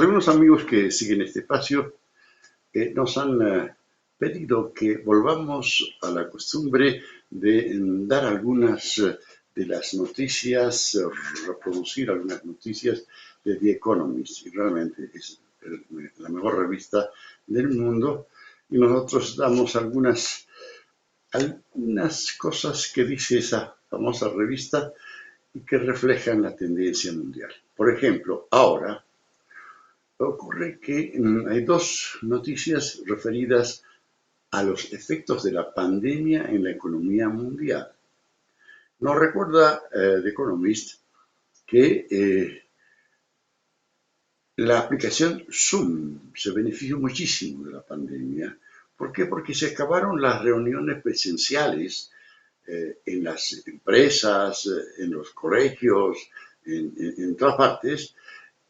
Algunos amigos que siguen este espacio nos han pedido que volvamos a la costumbre de dar algunas de las noticias, reproducir algunas noticias de The Economist. Y realmente es la mejor revista del mundo. Y nosotros damos algunas cosas que dice esa famosa revista y que reflejan la tendencia mundial. Por ejemplo, ahora ocurre que hay dos noticias referidas a los efectos de la pandemia en la economía mundial. Nos recuerda The Economist que la aplicación Zoom se benefició muchísimo de la pandemia. ¿Por qué? Porque se acabaron las reuniones presenciales en las empresas, en los colegios, en todas partes,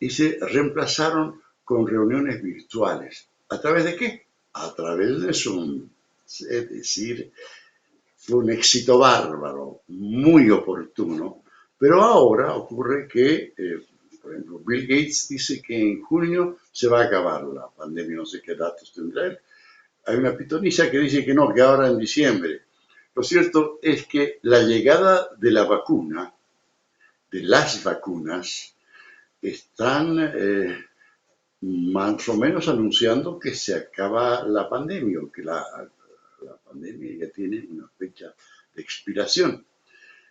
y se reemplazaron con reuniones virtuales. ¿A través de qué? A través de Zoom. Es decir, fue un éxito bárbaro, muy oportuno, pero ahora ocurre que, por ejemplo, Bill Gates dice que en junio se va a acabar la pandemia, no sé qué datos tendrá él. Hay una pitonisa que dice que no, que ahora en diciembre. Lo cierto es que la llegada de la vacuna, de las vacunas, están más o menos anunciando que se acaba la pandemia, o que la pandemia ya tiene una fecha de expiración.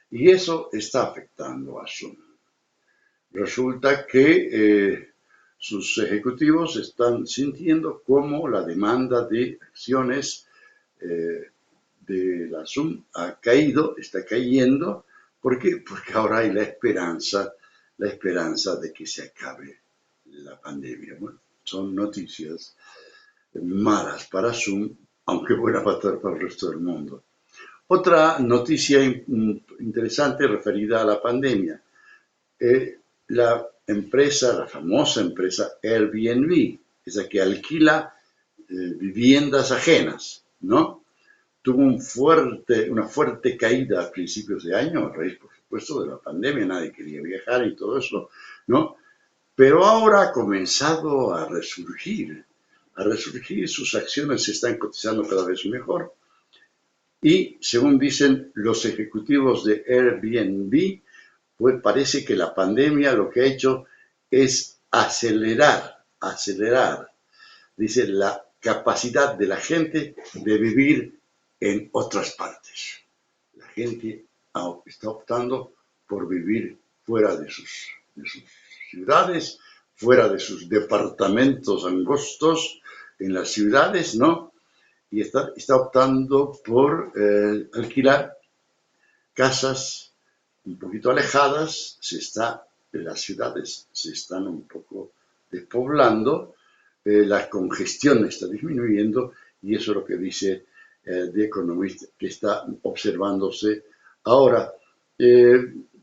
Y eso está afectando a Zoom. Resulta que sus ejecutivos están sintiendo cómo la demanda de acciones de la Zoom ha caído, está cayendo. ¿Por qué? Porque ahora hay la esperanza de que se acabe la pandemia. Bueno, son noticias malas para Zoom, aunque buenas para el resto del mundo. Otra noticia interesante referida a la pandemia. La famosa empresa Airbnb, esa que alquila viviendas ajenas, ¿no? Tuvo una fuerte caída a principios de año, a raíz, por supuesto, de la pandemia, nadie quería viajar y todo eso, ¿no? Pero ahora ha comenzado a resurgir, sus acciones se están cotizando cada vez mejor y, según dicen los ejecutivos de Airbnb, pues parece que la pandemia lo que ha hecho es acelerar, dice, la capacidad de la gente de vivir en otras partes. La gente está optando por vivir fuera de sus ciudades, fuera de sus departamentos angostos en las ciudades, ¿no? Y está optando por alquilar casas un poquito alejadas. Las ciudades se están un poco despoblando, la congestión está disminuyendo y eso es lo que dice The Economist, que está observándose ahora.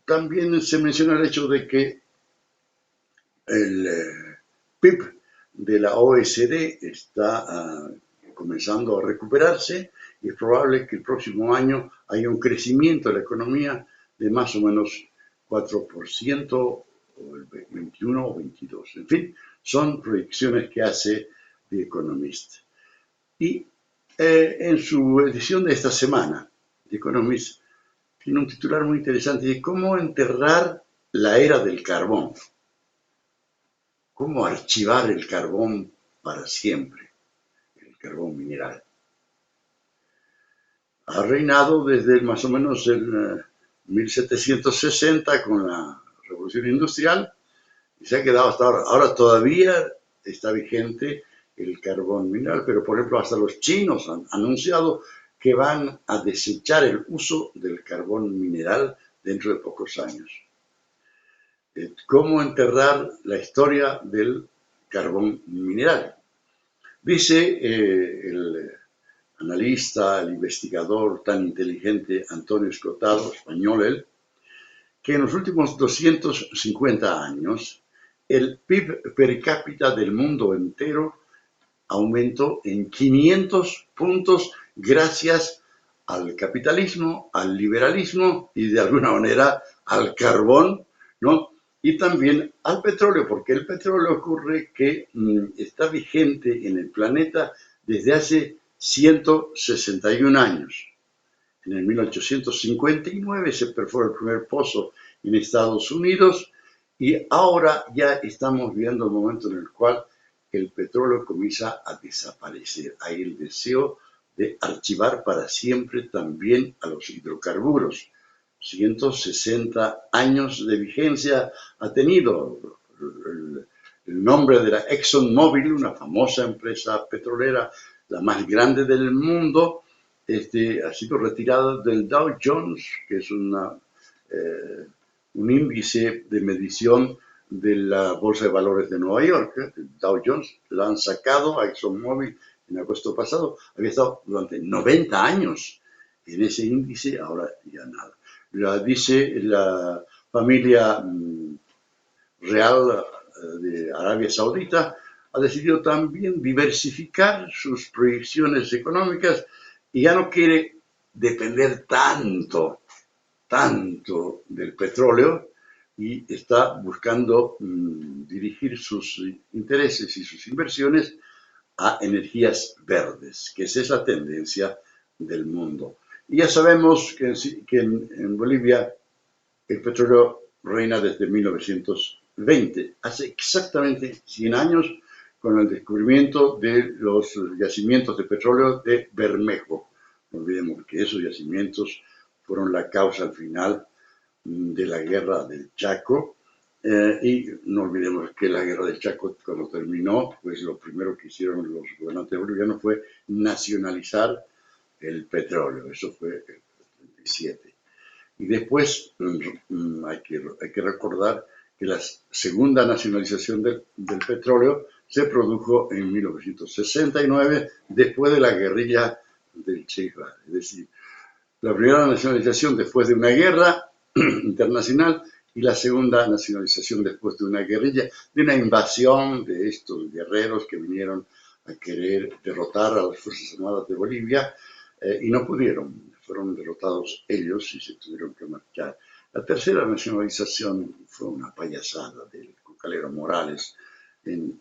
También se menciona el hecho de que el PIB de la OECD está comenzando a recuperarse y es probable que el próximo año haya un crecimiento de la economía de más o menos 4%, o el 21 o 22. En fin, son proyecciones que hace The Economist. Y en su edición de esta semana, The Economist tiene un titular muy interesante de cómo enterrar la era del carbón. Cómo archivar el carbón para siempre, el carbón mineral. Ha reinado desde más o menos el 1760 con la Revolución Industrial y se ha quedado hasta ahora. Ahora todavía está vigente el carbón mineral, pero por ejemplo hasta los chinos han anunciado que van a desechar el uso del carbón mineral dentro de pocos años. ¿Cómo enterrar la historia del carbón mineral? Dice el analista, el investigador tan inteligente Antonio Escotado, español él, que en los últimos 250 años el PIB per cápita del mundo entero aumentó en 500 puntos gracias al capitalismo, al liberalismo y de alguna manera al carbón, ¿no? y también al petróleo, porque el petróleo ocurre que está vigente en el planeta desde hace 161 años. En el 1859 se perforó el primer pozo en Estados Unidos y ahora ya estamos viendo el momento en el cual el petróleo comienza a desaparecer. Hay el deseo de archivar para siempre también a los hidrocarburos. 160 años de vigencia ha tenido el nombre de la ExxonMobil, una famosa empresa petrolera, la más grande del mundo. Ha sido retirada del Dow Jones, que es un índice de medición de la Bolsa de Valores de Nueva York. El Dow Jones la han sacado a ExxonMobil en agosto pasado. Había estado durante 90 años en ese índice, ahora ya nada. Dice la familia real de Arabia Saudita ha decidido también diversificar sus proyecciones económicas y ya no quiere depender tanto del petróleo y está buscando dirigir sus intereses y sus inversiones a energías verdes, que esa es la tendencia del mundo. Y ya sabemos que en Bolivia el petróleo reina desde 1920, hace exactamente 100 años, con el descubrimiento de los yacimientos de petróleo de Bermejo. No olvidemos que esos yacimientos fueron la causa al final de la guerra del Chaco. Y no olvidemos que la guerra del Chaco, cuando terminó, pues lo primero que hicieron los gobernantes bolivianos fue nacionalizar el petróleo. Eso fue el 37. Y después hay que recordar que la segunda nacionalización del petróleo se produjo en 1969, después de la guerrilla del Che Guevara. Es decir, la primera nacionalización después de una guerra internacional y la segunda nacionalización después de una guerrilla, de una invasión de estos guerreros que vinieron a querer derrotar a las Fuerzas Armadas de Bolivia y no pudieron, fueron derrotados ellos y se tuvieron que marchar. La tercera nacionalización fue una payasada del Cocalero Morales en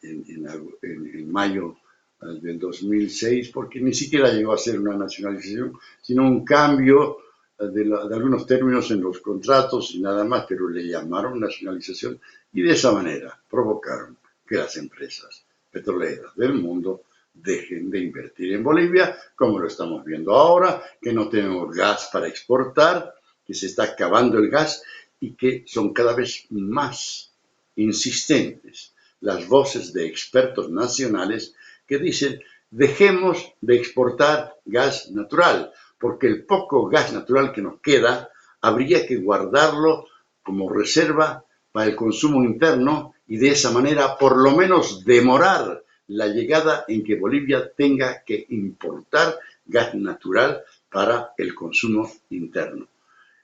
mayo del 2006, porque ni siquiera llegó a ser una nacionalización, sino un cambio de algunos términos en los contratos y nada más, pero le llamaron nacionalización y de esa manera provocaron que las empresas petroleras del mundo dejen de invertir en Bolivia, como lo estamos viendo ahora, que no tenemos gas para exportar, que se está acabando el gas y que son cada vez más insistentes las voces de expertos nacionales que dicen dejemos de exportar gas natural, porque el poco gas natural que nos queda habría que guardarlo como reserva para el consumo interno y de esa manera por lo menos demorar la llegada en que Bolivia tenga que importar gas natural para el consumo interno.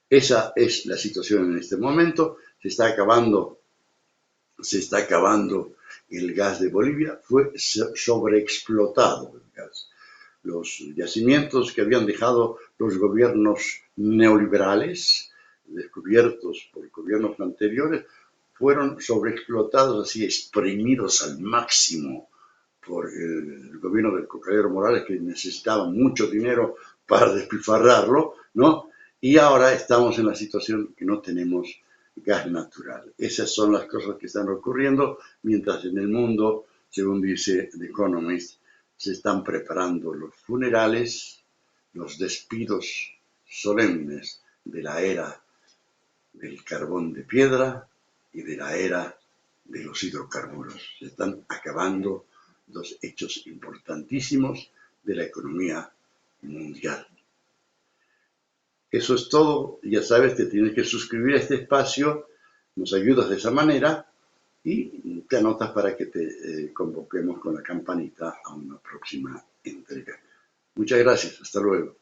Esa es la situación en este momento. Se está acabando el gas de Bolivia, fue sobreexplotado el gas. Los yacimientos que habían dejado los gobiernos neoliberales, descubiertos por gobiernos anteriores, fueron sobreexplotados, así exprimidos al máximo por el gobierno del Cocalero Morales, que necesitaba mucho dinero para despilfarrarlo, ¿no? Y ahora estamos en la situación que no tenemos gas natural. Esas son las cosas que están ocurriendo, mientras en el mundo, según dice The Economist, se están preparando los funerales, los despidos solemnes de la era del carbón de piedra y de la era de los hidrocarburos. Se están acabando dos hechos importantísimos de la economía mundial. Eso es todo. Ya sabes, te tienes que suscribir a este espacio, nos ayudas de esa manera y te anotas para que te convoquemos con la campanita a una próxima entrega. Muchas gracias. Hasta luego.